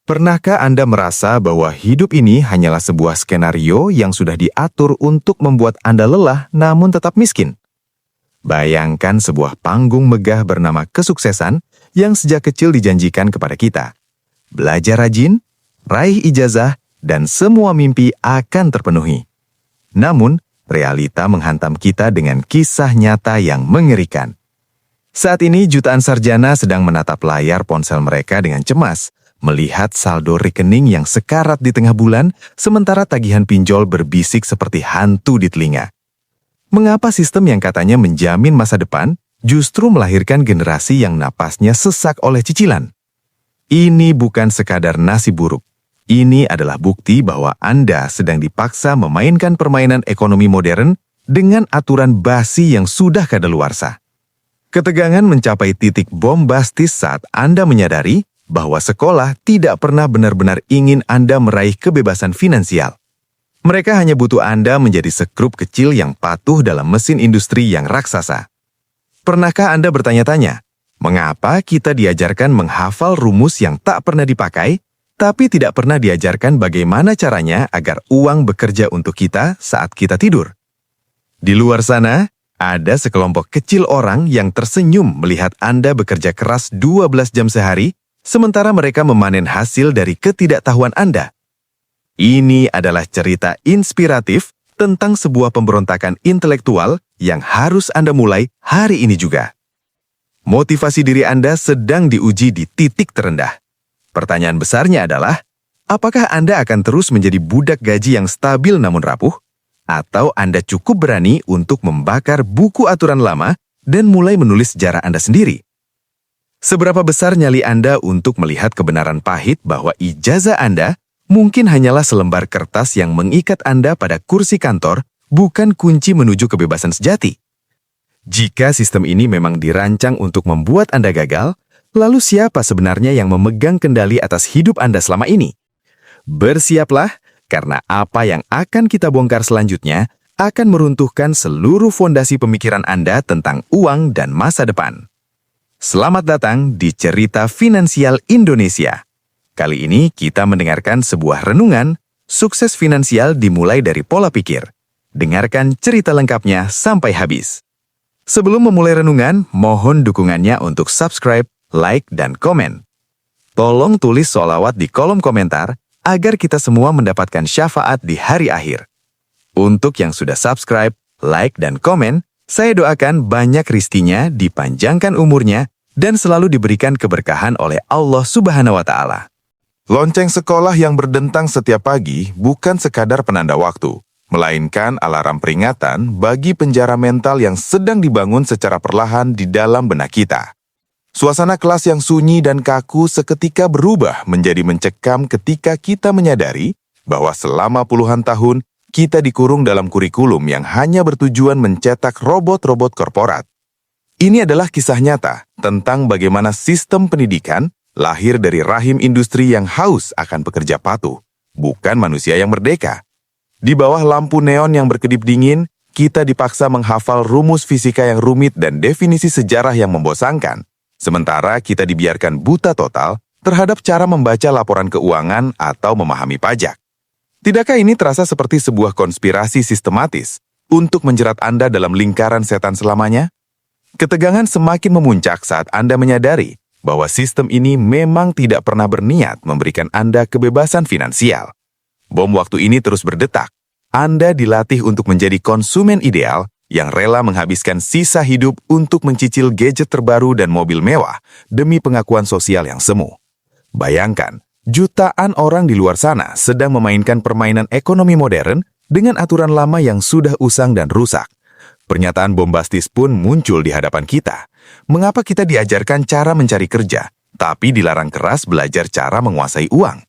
Pernahkah Anda merasa bahwa hidup ini hanyalah sebuah skenario yang sudah diatur untuk membuat Anda lelah namun tetap miskin? Bayangkan sebuah panggung megah bernama kesuksesan yang sejak kecil dijanjikan kepada kita. Belajar rajin, raih ijazah, dan semua mimpi akan terpenuhi. Namun, realita menghantam kita dengan kisah nyata yang mengerikan. Saat ini jutaan sarjana sedang menatap layar ponsel mereka dengan cemas, melihat saldo rekening yang sekarat di tengah bulan, sementara tagihan pinjol berbisik seperti hantu di telinga. Mengapa sistem yang katanya menjamin masa depan justru melahirkan generasi yang napasnya sesak oleh cicilan? Ini bukan sekadar nasib buruk. Ini adalah bukti bahwa Anda sedang dipaksa memainkan permainan ekonomi modern dengan aturan basi yang sudah kadaluarsa. Ketegangan mencapai titik bombastis saat Anda menyadari bahwa sekolah tidak pernah benar-benar ingin Anda meraih kebebasan finansial. Mereka hanya butuh Anda menjadi sekrup kecil yang patuh dalam mesin industri yang raksasa. Pernahkah Anda bertanya-tanya, mengapa kita diajarkan menghafal rumus yang tak pernah dipakai, tapi tidak pernah diajarkan bagaimana caranya agar uang bekerja untuk kita saat kita tidur? Di luar sana, ada sekelompok kecil orang yang tersenyum melihat Anda bekerja keras 12 jam sehari, sementara mereka memanen hasil dari ketidaktahuan Anda. Ini adalah cerita inspiratif tentang sebuah pemberontakan intelektual yang harus Anda mulai hari ini juga. Motivasi diri Anda sedang diuji di titik terendah. Pertanyaan besarnya adalah, apakah Anda akan terus menjadi budak gaji yang stabil namun rapuh? Atau Anda cukup berani untuk membakar buku aturan lama dan mulai menulis sejarah Anda sendiri? Seberapa besar nyali Anda untuk melihat kebenaran pahit bahwa ijazah Anda mungkin hanyalah selembar kertas yang mengikat Anda pada kursi kantor, bukan kunci menuju kebebasan sejati? Jika sistem ini memang dirancang untuk membuat Anda gagal, lalu siapa sebenarnya yang memegang kendali atas hidup Anda selama ini? Bersiaplah, karena apa yang akan kita bongkar selanjutnya akan meruntuhkan seluruh fondasi pemikiran Anda tentang uang dan masa depan. Selamat datang di Cerita Finansial Indonesia. Kali ini kita mendengarkan sebuah renungan, sukses finansial dimulai dari pola pikir. Dengarkan cerita lengkapnya sampai habis. Sebelum memulai renungan, mohon dukungannya untuk subscribe, like, dan komen. Tolong tulis sholawat di kolom komentar agar kita semua mendapatkan syafaat di hari akhir. Untuk yang sudah subscribe, like, dan komen, saya doakan banyak rizkinya, dipanjangkan umurnya, dan selalu diberikan keberkahan oleh Allah Subhanahu wa Ta'ala. Lonceng sekolah yang berdentang setiap pagi bukan sekadar penanda waktu, melainkan alarm peringatan bagi penjara mental yang sedang dibangun secara perlahan di dalam benak kita. Suasana kelas yang sunyi dan kaku seketika berubah menjadi mencekam ketika kita menyadari bahwa selama puluhan tahun kita dikurung dalam kurikulum yang hanya bertujuan mencetak robot-robot korporat. Ini adalah kisah nyata tentang bagaimana sistem pendidikan lahir dari rahim industri yang haus akan pekerja patuh, bukan manusia yang merdeka. Di bawah lampu neon yang berkedip dingin, kita dipaksa menghafal rumus fisika yang rumit dan definisi sejarah yang membosankan. Sementara kita dibiarkan buta total terhadap cara membaca laporan keuangan atau memahami pajak. Tidakkah ini terasa seperti sebuah konspirasi sistematis untuk menjerat Anda dalam lingkaran setan selamanya? Ketegangan semakin memuncak saat Anda menyadari bahwa sistem ini memang tidak pernah berniat memberikan Anda kebebasan finansial. Bom waktu ini terus berdetak. Anda dilatih untuk menjadi konsumen ideal yang rela menghabiskan sisa hidup untuk mencicil gadget terbaru dan mobil mewah demi pengakuan sosial yang semu. Bayangkan, jutaan orang di luar sana sedang memainkan permainan ekonomi modern dengan aturan lama yang sudah usang dan rusak. Pernyataan bombastis pun muncul di hadapan kita. Mengapa kita diajarkan cara mencari kerja, tapi dilarang keras belajar cara menguasai uang?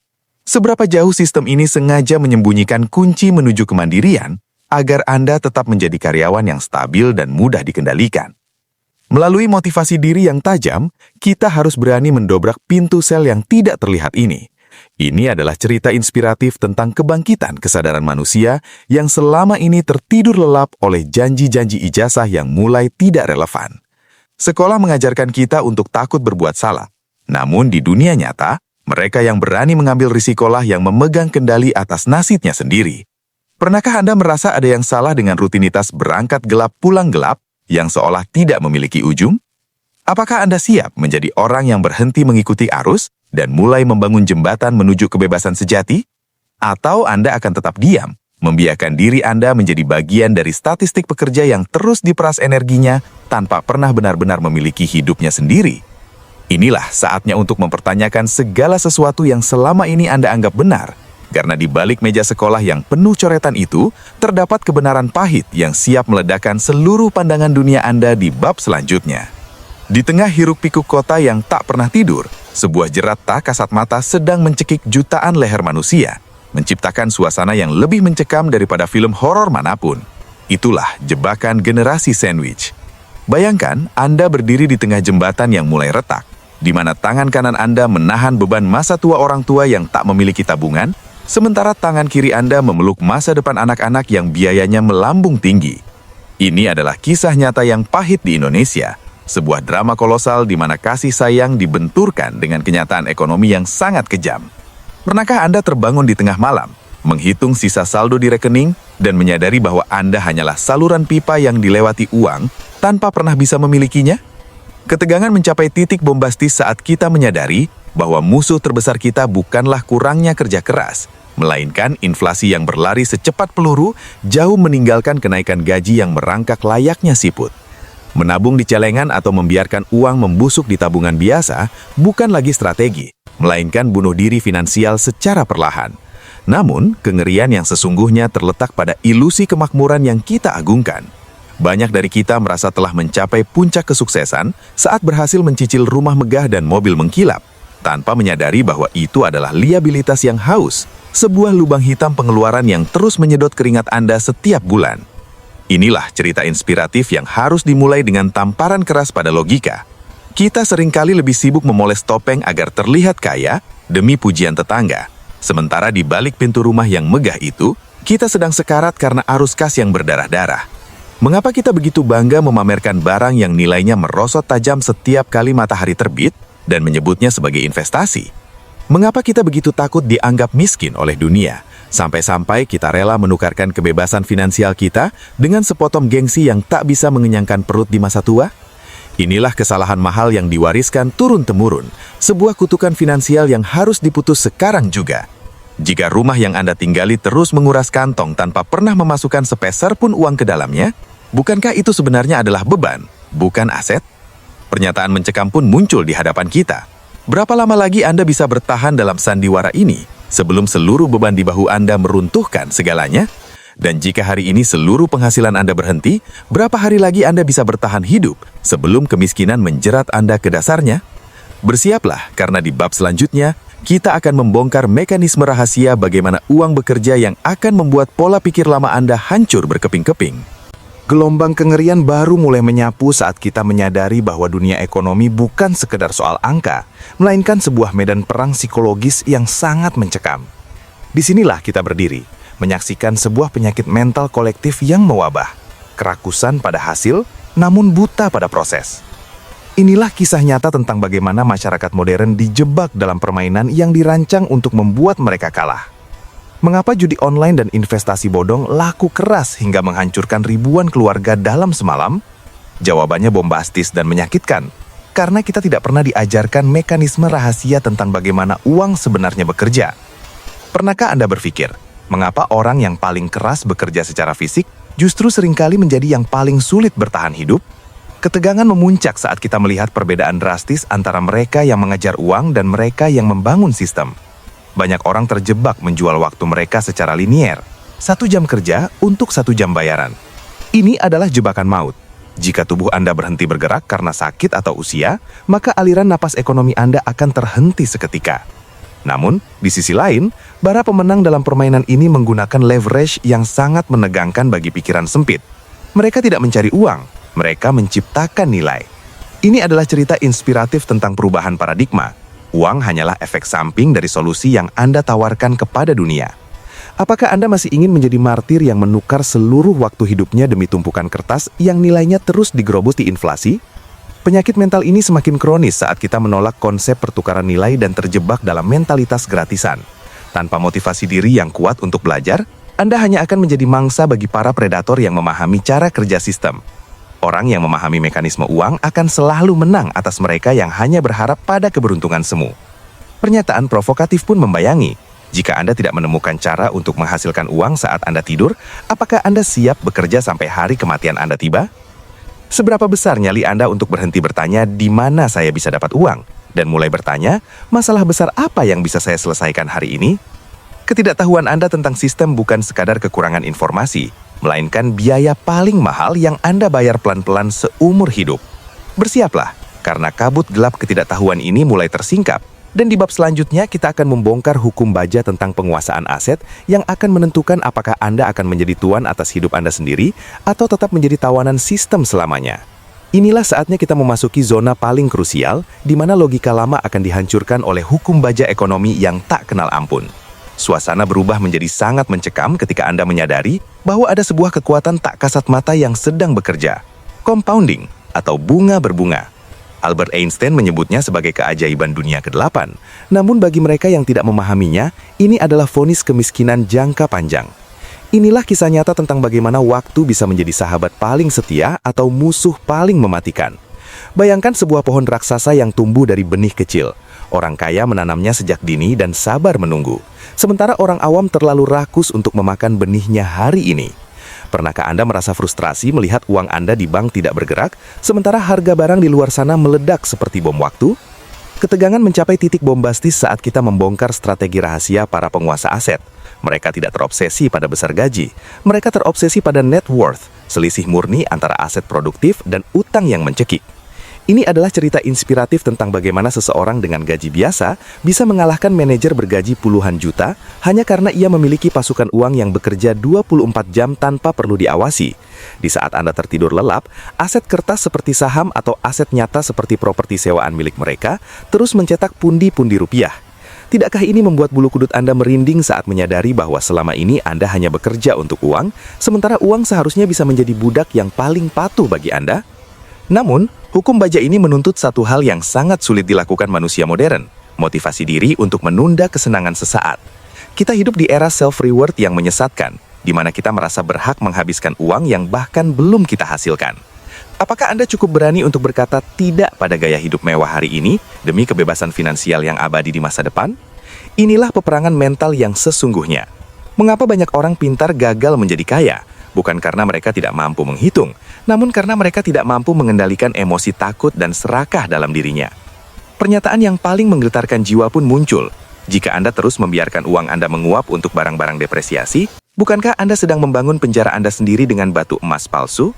Seberapa jauh sistem ini sengaja menyembunyikan kunci menuju kemandirian agar Anda tetap menjadi karyawan yang stabil dan mudah dikendalikan? Melalui motivasi diri yang tajam, kita harus berani mendobrak pintu sel yang tidak terlihat ini. Ini adalah cerita inspiratif tentang kebangkitan kesadaran manusia yang selama ini tertidur lelap oleh janji-janji ijazah yang mulai tidak relevan. Sekolah mengajarkan kita untuk takut berbuat salah. Namun di dunia nyata, Mereka yang berani mengambil risikolah yang memegang kendali atas nasibnya sendiri. Pernahkah Anda merasa ada yang salah dengan rutinitas berangkat gelap pulang gelap yang seolah tidak memiliki ujung? Apakah Anda siap menjadi orang yang berhenti mengikuti arus dan mulai membangun jembatan menuju kebebasan sejati? Atau Anda akan tetap diam, membiarkan diri Anda menjadi bagian dari statistik pekerja yang terus diperas energinya tanpa pernah benar-benar memiliki hidupnya sendiri? Inilah saatnya untuk mempertanyakan segala sesuatu yang selama ini Anda anggap benar, karena di balik meja sekolah yang penuh coretan itu, terdapat kebenaran pahit yang siap meledakkan seluruh pandangan dunia Anda di bab selanjutnya. Di tengah hiruk-pikuk kota yang tak pernah tidur, sebuah jerat tak kasat mata sedang mencekik jutaan leher manusia, menciptakan suasana yang lebih mencekam daripada film horor manapun. Itulah jebakan generasi sandwich. Bayangkan Anda berdiri di tengah jembatan yang mulai retak, di mana tangan kanan Anda menahan beban masa tua orang tua yang tak memiliki tabungan, sementara tangan kiri Anda memeluk masa depan anak-anak yang biayanya melambung tinggi. Ini adalah kisah nyata yang pahit di Indonesia, sebuah drama kolosal di mana kasih sayang dibenturkan dengan kenyataan ekonomi yang sangat kejam. Pernahkah Anda terbangun di tengah malam, menghitung sisa saldo di rekening, dan menyadari bahwa Anda hanyalah saluran pipa yang dilewati uang tanpa pernah bisa memilikinya? Ketegangan mencapai titik bombastis saat kita menyadari bahwa musuh terbesar kita bukanlah kurangnya kerja keras, melainkan inflasi yang berlari secepat peluru, jauh meninggalkan kenaikan gaji yang merangkak layaknya siput. Menabung di celengan atau membiarkan uang membusuk di tabungan biasa bukan lagi strategi, melainkan bunuh diri finansial secara perlahan. Namun, kengerian yang sesungguhnya terletak pada ilusi kemakmuran yang kita agungkan. Banyak dari kita merasa telah mencapai puncak kesuksesan saat berhasil mencicil rumah megah dan mobil mengkilap, tanpa menyadari bahwa itu adalah liabilitas yang haus, sebuah lubang hitam pengeluaran yang terus menyedot keringat Anda setiap bulan. Inilah cerita inspiratif yang harus dimulai dengan tamparan keras pada logika. Kita seringkali lebih sibuk memoles topeng agar terlihat kaya demi pujian tetangga, sementara di balik pintu rumah yang megah itu, kita sedang sekarat karena arus kas yang berdarah-darah. Mengapa kita begitu bangga memamerkan barang yang nilainya merosot tajam setiap kali matahari terbit dan menyebutnya sebagai investasi? Mengapa kita begitu takut dianggap miskin oleh dunia, sampai-sampai kita rela menukarkan kebebasan finansial kita dengan sepotong gengsi yang tak bisa mengenyangkan perut di masa tua? Inilah kesalahan mahal yang diwariskan turun-temurun, sebuah kutukan finansial yang harus diputus sekarang juga. Jika rumah yang Anda tinggali terus menguras kantong tanpa pernah memasukkan sepeser pun uang ke dalamnya, bukankah itu sebenarnya adalah beban, bukan aset? Pernyataan mencekam pun muncul di hadapan kita. Berapa lama lagi Anda bisa bertahan dalam sandiwara ini sebelum seluruh beban di bahu Anda meruntuhkan segalanya? Dan jika hari ini seluruh penghasilan Anda berhenti, berapa hari lagi Anda bisa bertahan hidup sebelum kemiskinan menjerat Anda ke dasarnya? Bersiaplah, karena di bab selanjutnya, kita akan membongkar mekanisme rahasia bagaimana uang bekerja yang akan membuat pola pikir lama Anda hancur berkeping-keping. Gelombang kengerian baru mulai menyapu saat kita menyadari bahwa dunia ekonomi bukan sekedar soal angka, melainkan sebuah medan perang psikologis yang sangat mencekam. Disinilah kita berdiri, menyaksikan sebuah penyakit mental kolektif yang mewabah, kerakusan pada hasil, namun buta pada proses. Inilah kisah nyata tentang bagaimana masyarakat modern dijebak dalam permainan yang dirancang untuk membuat mereka kalah. Mengapa judi online dan investasi bodong laku keras hingga menghancurkan ribuan keluarga dalam semalam? Jawabannya bombastis dan menyakitkan, karena kita tidak pernah diajarkan mekanisme rahasia tentang bagaimana uang sebenarnya bekerja. Pernahkah Anda berpikir, mengapa orang yang paling keras bekerja secara fisik justru seringkali menjadi yang paling sulit bertahan hidup? Ketegangan memuncak saat kita melihat perbedaan drastis antara mereka yang mengejar uang dan mereka yang membangun sistem. Banyak orang terjebak menjual waktu mereka secara linier, 1 jam kerja untuk 1 jam bayaran. Ini adalah jebakan maut. Jika tubuh Anda berhenti bergerak karena sakit atau usia, maka aliran napas ekonomi Anda akan terhenti seketika. Namun, di sisi lain, para pemenang dalam permainan ini menggunakan leverage yang sangat menegangkan bagi pikiran sempit. Mereka tidak mencari uang, mereka menciptakan nilai. Ini adalah cerita inspiratif tentang perubahan paradigma. Uang hanyalah efek samping dari solusi yang Anda tawarkan kepada dunia. Apakah Anda masih ingin menjadi martir yang menukar seluruh waktu hidupnya demi tumpukan kertas yang nilainya terus digerobos di inflasi? Penyakit mental ini semakin kronis saat kita menolak konsep pertukaran nilai dan terjebak dalam mentalitas gratisan. Tanpa motivasi diri yang kuat untuk belajar, Anda hanya akan menjadi mangsa bagi para predator yang memahami cara kerja sistem. Orang yang memahami mekanisme uang akan selalu menang atas mereka yang hanya berharap pada keberuntungan semu. Pernyataan provokatif pun membayangi, jika Anda tidak menemukan cara untuk menghasilkan uang saat Anda tidur, apakah Anda siap bekerja sampai hari kematian Anda tiba? Seberapa besar nyali Anda untuk berhenti bertanya di mana saya bisa dapat uang, dan mulai bertanya, masalah besar apa yang bisa saya selesaikan hari ini? Ketidaktahuan Anda tentang sistem bukan sekadar kekurangan informasi, melainkan biaya paling mahal yang Anda bayar pelan-pelan seumur hidup. Bersiaplah, karena kabut gelap ketidaktahuan ini mulai tersingkap, dan di bab selanjutnya kita akan membongkar hukum baja tentang penguasaan aset yang akan menentukan apakah Anda akan menjadi tuan atas hidup Anda sendiri atau tetap menjadi tawanan sistem selamanya. Inilah saatnya kita memasuki zona paling krusial, di mana logika lama akan dihancurkan oleh hukum baja ekonomi yang tak kenal ampun. Suasana berubah menjadi sangat mencekam ketika Anda menyadari bahwa ada sebuah kekuatan tak kasat mata yang sedang bekerja. Compounding atau bunga berbunga. Albert Einstein menyebutnya sebagai keajaiban dunia ke-8. Namun bagi mereka yang tidak memahaminya, ini adalah vonis kemiskinan jangka panjang. Inilah kisah nyata tentang bagaimana waktu bisa menjadi sahabat paling setia atau musuh paling mematikan. Bayangkan sebuah pohon raksasa yang tumbuh dari benih kecil. Orang kaya menanamnya sejak dini dan sabar menunggu. Sementara orang awam terlalu rakus untuk memakan benihnya hari ini. Pernahkah Anda merasa frustrasi melihat uang Anda di bank tidak bergerak, sementara harga barang di luar sana meledak seperti bom waktu? Ketegangan mencapai titik bombastis saat kita membongkar strategi rahasia para penguasa aset. Mereka tidak terobsesi pada besar gaji. Mereka terobsesi pada net worth, selisih murni antara aset produktif dan utang yang mencekik. Ini adalah cerita inspiratif tentang bagaimana seseorang dengan gaji biasa bisa mengalahkan manajer bergaji puluhan juta hanya karena ia memiliki pasukan uang yang bekerja 24 jam tanpa perlu diawasi. Di saat Anda tertidur lelap, aset kertas seperti saham atau aset nyata seperti properti sewaan milik mereka terus mencetak pundi-pundi rupiah. Tidakkah ini membuat bulu kudut Anda merinding saat menyadari bahwa selama ini Anda hanya bekerja untuk uang, sementara uang seharusnya bisa menjadi budak yang paling patuh bagi Anda? Namun, hukum baja ini menuntut satu hal yang sangat sulit dilakukan manusia modern, motivasi diri untuk menunda kesenangan sesaat. Kita hidup di era self-reward yang menyesatkan, di mana kita merasa berhak menghabiskan uang yang bahkan belum kita hasilkan. Apakah Anda cukup berani untuk berkata tidak pada gaya hidup mewah hari ini demi kebebasan finansial yang abadi di masa depan? Inilah peperangan mental yang sesungguhnya. Mengapa banyak orang pintar gagal menjadi kaya? Bukan karena mereka tidak mampu menghitung, namun karena mereka tidak mampu mengendalikan emosi takut dan serakah dalam dirinya. Pernyataan yang paling menggetarkan jiwa pun muncul. Jika Anda terus membiarkan uang Anda menguap untuk barang-barang depresiasi, bukankah Anda sedang membangun penjara Anda sendiri dengan batu emas palsu?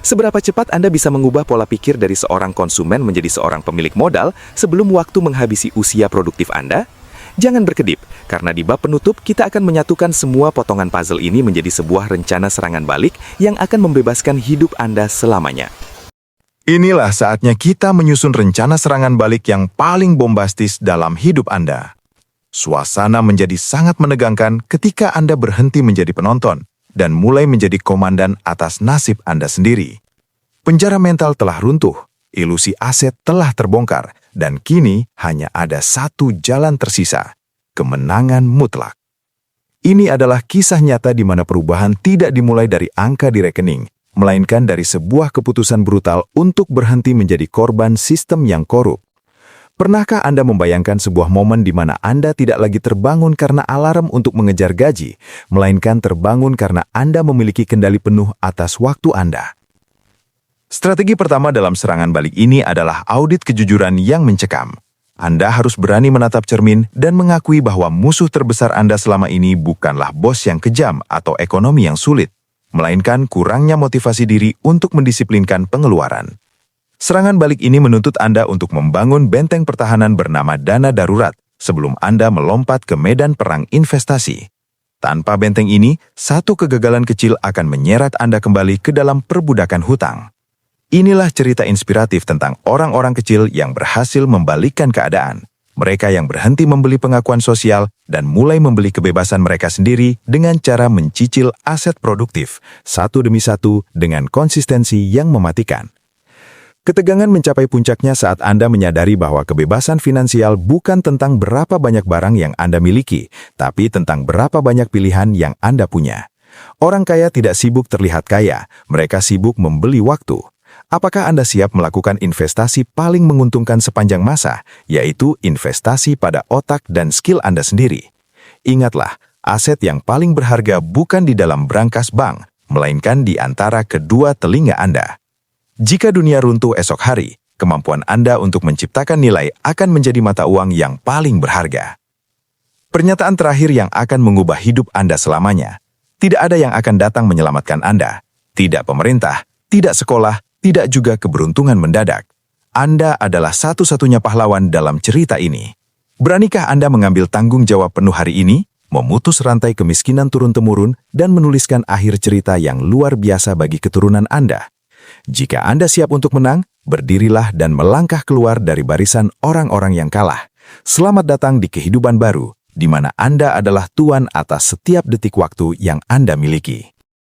Seberapa cepat Anda bisa mengubah pola pikir dari seorang konsumen menjadi seorang pemilik modal sebelum waktu menghabisi usia produktif Anda? Jangan berkedip, karena di bab penutup kita akan menyatukan semua potongan puzzle ini menjadi sebuah rencana serangan balik yang akan membebaskan hidup Anda selamanya. Inilah saatnya kita menyusun rencana serangan balik yang paling bombastis dalam hidup Anda. Suasana menjadi sangat menegangkan ketika Anda berhenti menjadi penonton dan mulai menjadi komandan atas nasib Anda sendiri. Penjara mental telah runtuh, ilusi aset telah terbongkar, dan kini hanya ada satu jalan tersisa, kemenangan mutlak. Ini adalah kisah nyata di mana perubahan tidak dimulai dari angka di rekening, melainkan dari sebuah keputusan brutal untuk berhenti menjadi korban sistem yang korup. Pernahkah Anda membayangkan sebuah momen di mana Anda tidak lagi terbangun karena alarm untuk mengejar gaji, melainkan terbangun karena Anda memiliki kendali penuh atas waktu Anda? Strategi pertama dalam serangan balik ini adalah audit kejujuran yang mencekam. Anda harus berani menatap cermin dan mengakui bahwa musuh terbesar Anda selama ini bukanlah bos yang kejam atau ekonomi yang sulit, melainkan kurangnya motivasi diri untuk mendisiplinkan pengeluaran. Serangan balik ini menuntut Anda untuk membangun benteng pertahanan bernama dana darurat sebelum Anda melompat ke medan perang investasi. Tanpa benteng ini, satu kegagalan kecil akan menyeret Anda kembali ke dalam perbudakan hutang. Inilah cerita inspiratif tentang orang-orang kecil yang berhasil membalikkan keadaan. Mereka yang berhenti membeli pengakuan sosial dan mulai membeli kebebasan mereka sendiri dengan cara mencicil aset produktif, satu demi satu dengan konsistensi yang mematikan. Ketegangan mencapai puncaknya saat Anda menyadari bahwa kebebasan finansial bukan tentang berapa banyak barang yang Anda miliki, tapi tentang berapa banyak pilihan yang Anda punya. Orang kaya tidak sibuk terlihat kaya, mereka sibuk membeli waktu. Apakah Anda siap melakukan investasi paling menguntungkan sepanjang masa, yaitu investasi pada otak dan skill Anda sendiri? Ingatlah, aset yang paling berharga bukan di dalam brankas bank, melainkan di antara kedua telinga Anda. Jika dunia runtuh esok hari, kemampuan Anda untuk menciptakan nilai akan menjadi mata uang yang paling berharga. Pernyataan terakhir yang akan mengubah hidup Anda selamanya. Tidak ada yang akan datang menyelamatkan Anda. Tidak pemerintah, tidak sekolah, tidak juga keberuntungan mendadak. Anda adalah satu-satunya pahlawan dalam cerita ini. Beranikah Anda mengambil tanggung jawab penuh hari ini, memutus rantai kemiskinan turun-temurun, dan menuliskan akhir cerita yang luar biasa bagi keturunan Anda? Jika Anda siap untuk menang, berdirilah dan melangkah keluar dari barisan orang-orang yang kalah. Selamat datang di kehidupan baru, di mana Anda adalah tuan atas setiap detik waktu yang Anda miliki.